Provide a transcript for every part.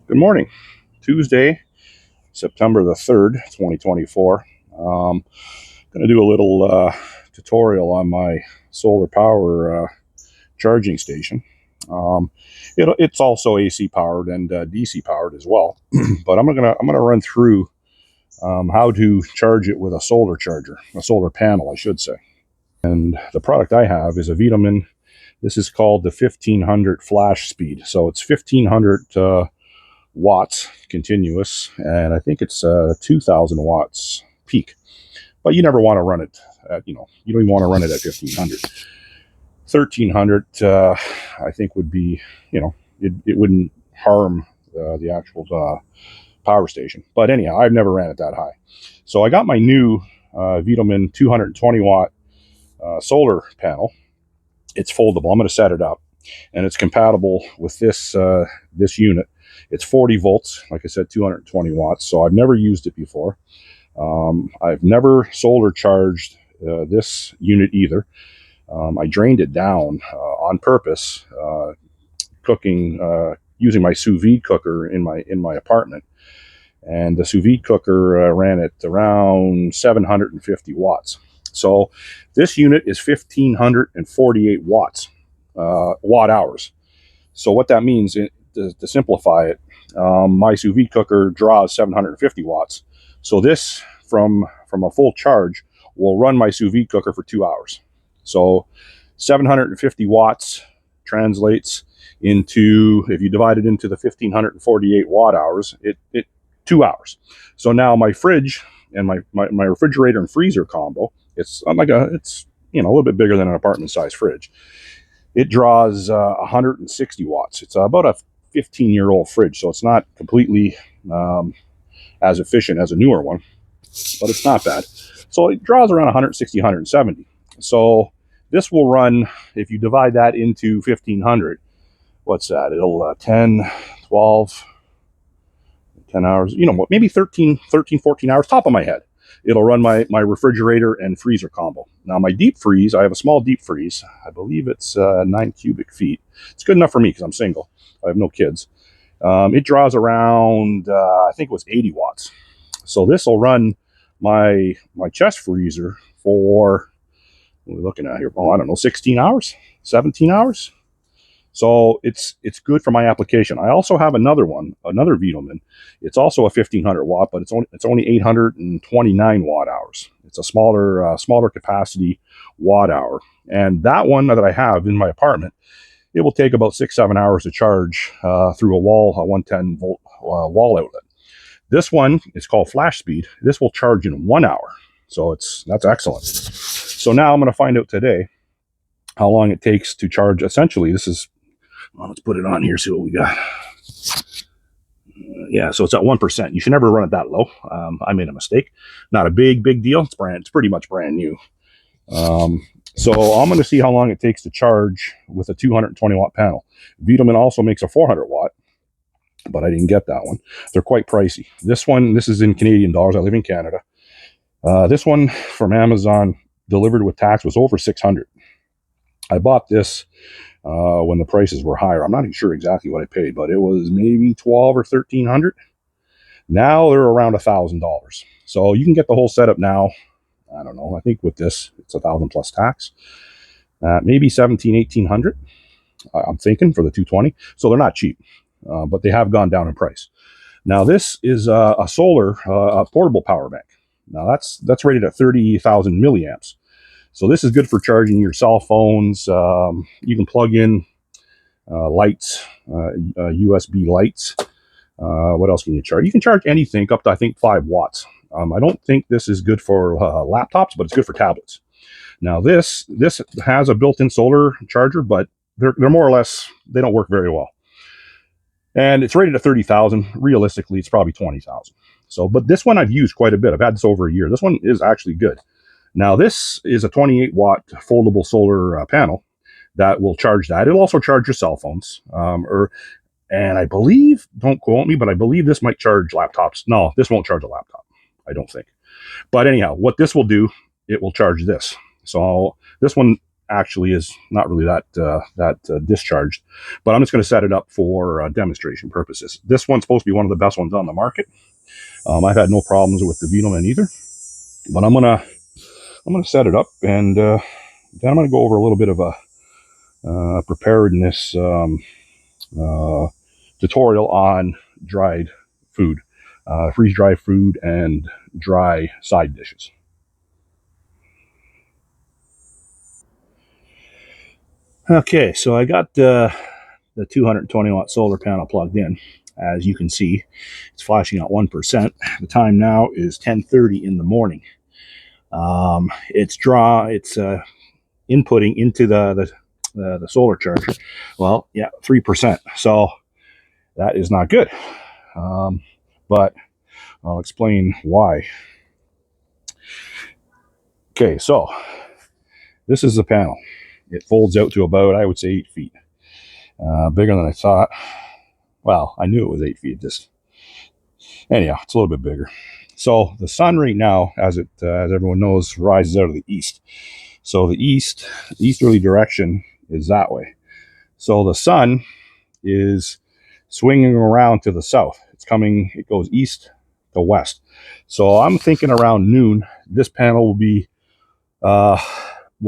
Good morning. Tuesday, September the 3rd, 2024. Going to do a little tutorial on my solar power charging station. It's also AC powered and DC powered as well. But I'm gonna run through how to charge it with a solar charger, a solar panel, I should say. And the product I have is a VTOMAN. This is called the 1500 Flashspeed. So it's 1500 watts continuous, and I think it's 2000 watts peak. But you never want to run it at, you don't even want to run it at 1500. 1300 I think would be, it wouldn't harm the actual power station. But anyhow, I've never ran it that high. So I got my new VTOMAN 220 watt solar panel. It's foldable. I'm going to set it up, and it's compatible with this unit. It's 40 volts, like I said, 220 watts. So I've never used it before. I've never solar charged this unit either. I drained it down on purpose, cooking using my sous vide cooker in my apartment, and the sous vide cooker ran at around 750 watts. So this unit is 1548 watts, watt hours. So what that means, to simplify it, my sous vide cooker draws 750 watts. So this, from a full charge, will run my sous vide cooker for 2 hours. So 750 watts translates into, if you divide it into the 1548 watt hours, it 2 hours. So now my fridge and my refrigerator and freezer combo, it's a little bit bigger than an apartment size fridge. It draws 160 watts. It's about a 15-year-old fridge, so it's not completely as efficient as a newer one, but it's not bad. So it draws around 160, 170. So this will run, if you divide that into 1500, what's that? It'll 10, 12, 10 hours, maybe 13, 14 hours, top of my head. It'll run my refrigerator and freezer combo. Now my deep freeze, I have a small deep freeze. I believe it's 9 cubic feet. It's good enough for me because I'm single. I have no kids. It draws around, I think it was 80 watts. So this will run my chest freezer for, what are we looking at here? Oh, I don't know, 16 hours, 17 hours. So it's good for my application. I also have another VTOMAN. It's also a 1500 watt, but it's only 829 watt hours. It's a smaller capacity watt hour. And that one that I have in my apartment, it will take about 6-7 hours to charge through a 110 volt wall outlet. This one is called Flashspeed. This will charge in 1 hour. So that's excellent. So now I'm going to find out today how long it takes to charge. Essentially, this is, well, let's put it on here, see what we got. Yeah, so it's at 1%. You should never run it that low. I made a mistake. Not a big deal. It's pretty much brand new. So I'm going to see how long it takes to charge with a 220 watt panel. VTOMAN also makes a 400 watt, but I didn't get that one. They're quite pricey. This is in Canadian dollars. I live in Canada. This one from Amazon, delivered with tax, was over 600. I bought this when the prices were higher. I'm not even sure exactly what I paid, but it was maybe 12 or 1300. Now they're around $1,000. So you can get the whole setup now. I don't know. I think with this, it's 1,000 plus tax. Maybe 1,800. I'm thinking for the 220. So they're not cheap, but they have gone down in price. Now this is a solar, a portable power bank. Now that's rated at 30,000 milliamps. So this is good for charging your cell phones. You can plug in lights, USB lights. What else can you charge? You can charge anything up to, I think, 5 watts. I don't think this is good for laptops, but it's good for tablets. Now this has a built-in solar charger, but they're more or less, they don't work very well. And it's rated at 30,000. Realistically, it's probably 20,000. So, but this one I've used quite a bit. I've had this over a year. This one is actually good. Now this is a 28 watt foldable solar panel that will charge that. It'll also charge your cell phones, and I believe, don't quote me, but I believe this might charge laptops. No, this won't charge a laptop, I don't think. But anyhow, what this will do, it will charge this. So this one actually is not really that discharged. But I'm just going to set it up for demonstration purposes. This one's supposed to be one of the best ones on the market. I've had no problems with the VTOMAN either. But I'm gonna set it up, and then I'm gonna go over a little bit of a preparedness tutorial on dried food, freeze-dried food, and dry side dishes. Okay, so I got the 220 watt solar panel plugged in. As you can see, it's flashing at 1%. The time now is 10:30 in the morning. It's inputting into the solar charger. Well, yeah, 3%. So that is not good. But I'll explain why. Okay, so this is the panel. It folds out to about, I would say, 8 feet. Bigger than I thought. Well, I knew it was 8 feet. Just anyhow, it's a little bit bigger. So the sun right now, as everyone knows, rises out of the east. So the easterly direction is that way. So the sun is swinging around to the south. It goes east to west. So I'm thinking around noon, this panel will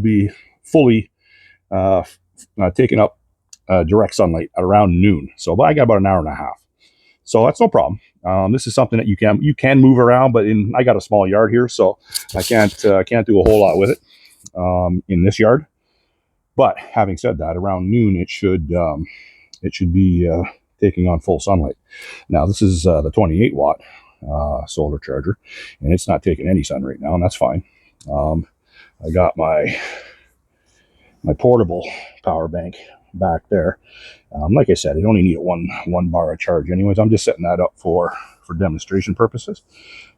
be fully taking up direct sunlight at around noon. So I got about an hour and a half. So that's no problem. This is something that you can move around, but I got a small yard here, so I can't do a whole lot with it in this yard. But having said that, around noon it should be taking on full sunlight. Now this is the 28 watt solar charger, and it's not taking any sun right now, and that's fine. I got my portable power bank back there. Like I said, it only needed one bar of charge anyways. I'm just setting that up for demonstration purposes.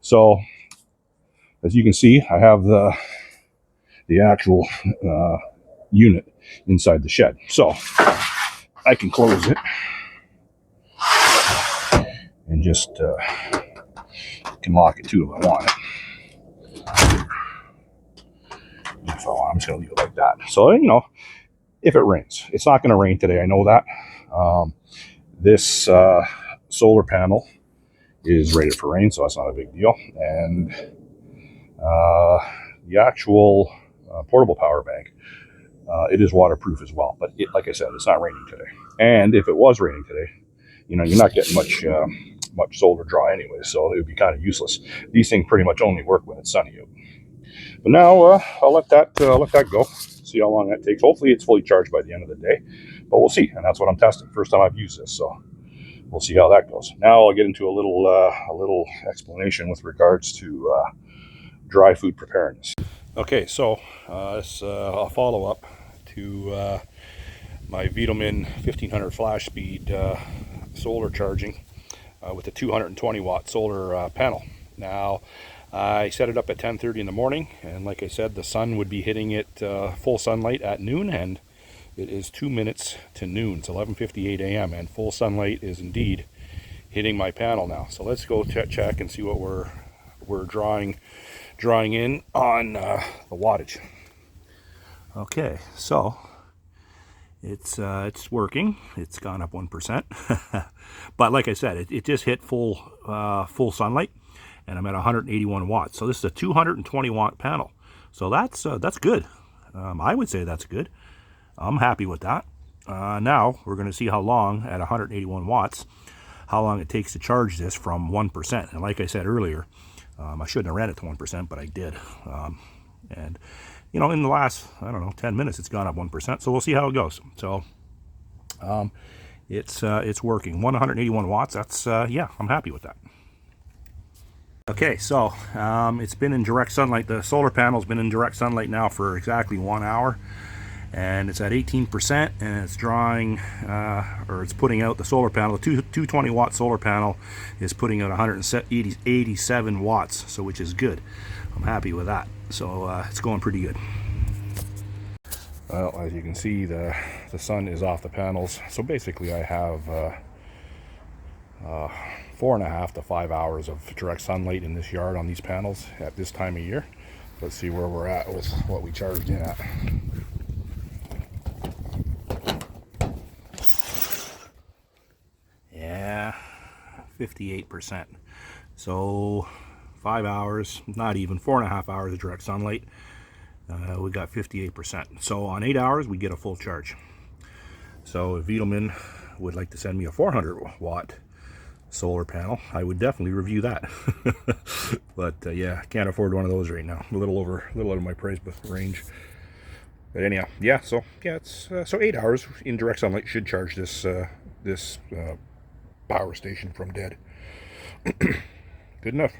So as you can see, I have the actual unit inside the shed. So I can close it and just can lock it too if I want it. So I'm just going to leave it like that. So, if it rains, it's not going to rain today. I know that. This solar panel is rated for rain, so that's not a big deal. And the actual portable power bank, it is waterproof as well. But like I said, it's not raining today. And if it was raining today, you're not getting much solar draw anyway, so it would be kind of useless. These things pretty much only work when it's sunny out. But now I'll let that go. See how long that takes. Hopefully it's fully charged by the end of the day, but we'll see. And that's what I'm testing. First time I've used this, so we'll see how that goes. Now I'll get into a little explanation with regards to dry food preparedness. Okay, so it's a follow up to my VTOMAN 1500 Flashspeed solar charging with a 220 watt solar panel. Now I set it up at 10:30 in the morning, and like I said, the sun would be hitting it full sunlight at noon, and it is 2 minutes to noon. It's 11:58 a.m. and full sunlight is indeed hitting my panel now. So let's go check and see what we're drawing in on the wattage. Okay, so it's working. It's gone up 1%, but like I said, it just hit full sunlight. And I'm at 181 watts. So this is a 220 watt panel. So that's good. I would say that's good. I'm happy with that. Now we're going to see how long at 181 watts, how long it takes to charge this from 1%. And like I said earlier, I shouldn't have ran it to 1%, but I did. And in the last, 10 minutes, it's gone up 1%. So we'll see how it goes. So it's working. 181 watts. That's yeah, I'm happy with that. Okay, so it's been in direct sunlight. The solar panel's been in direct sunlight now for exactly 1 hour, and it's at 18%, and it's drawing, or it's putting out the solar panel. The 220 watt solar panel is putting out 187 watts, so which is good. I'm happy with that. So it's going pretty good. Well, as you can see, the sun is off the panels. So basically, I have 4.5 to 5 hours of direct sunlight in this yard on these panels at this time of year. Let's see where we're at with what we charged in at. 58%. So 5 hours, not even 4.5 hours of direct sunlight, we got 58%. So on 8 hours, we get a full charge. So if VTOMAN would like to send me a 400 watt solar panel, I would definitely review that. But yeah, can't afford one of those right now. A little out of my price range. But anyhow, yeah. So yeah, it's so 8 hours in direct sunlight should charge this power station from dead. Good enough.